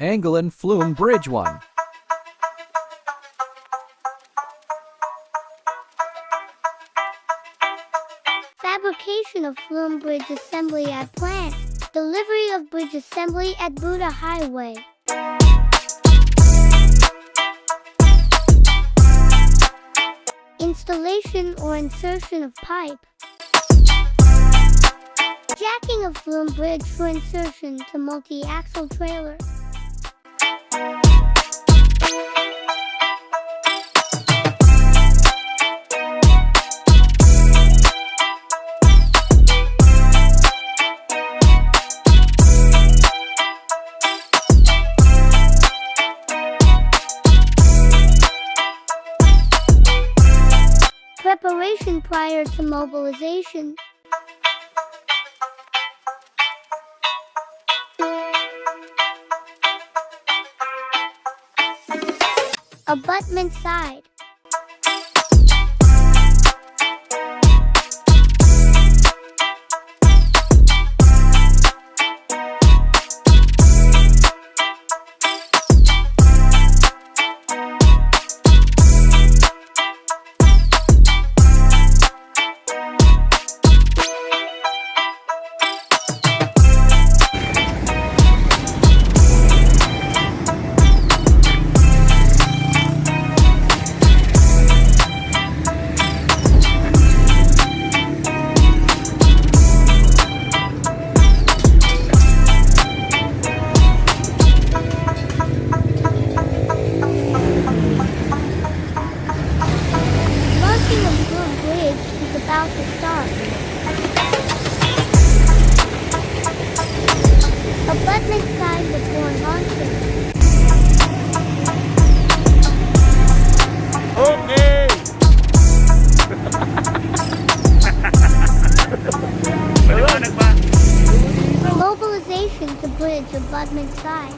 Angalan Flume Bridge 1. Fabrication of Flume Bridge assembly at plant. Delivery of bridge assembly at Buda Highway. Installation or insertion of pipe. Jacking of Flume Bridge for insertion to multi-axle trailer. Preparation prior to mobilization. Abutment side. About to start. Abutment side before launching. Okay! Maliwanag ba? Mobilization to bridge abutment side.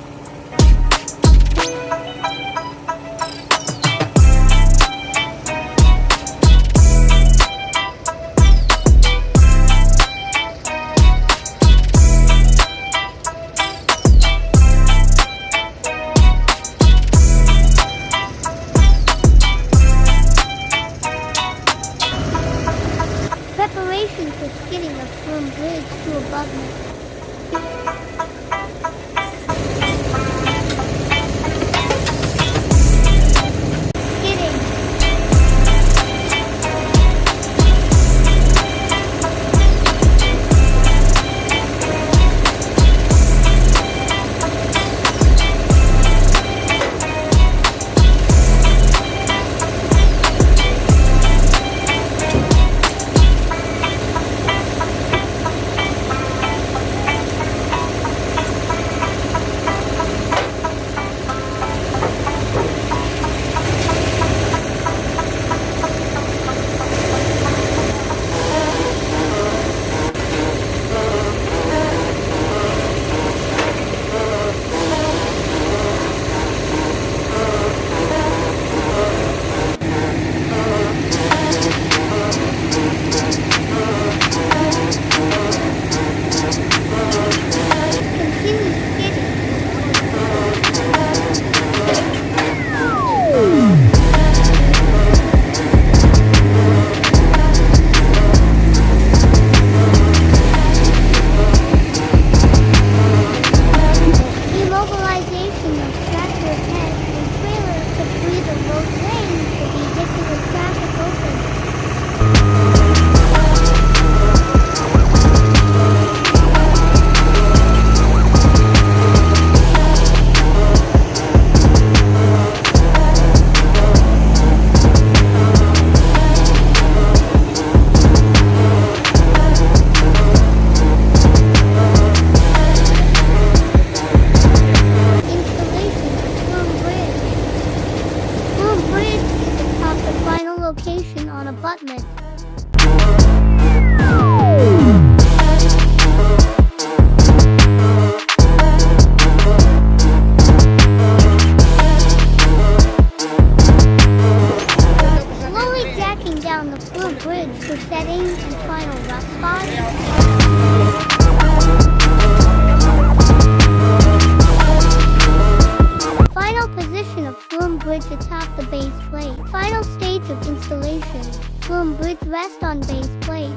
Preparation for skidding of Flume Bridge to abutment. bridge atop the base plate. Final stage of installation. Flume bridge rest on base plate.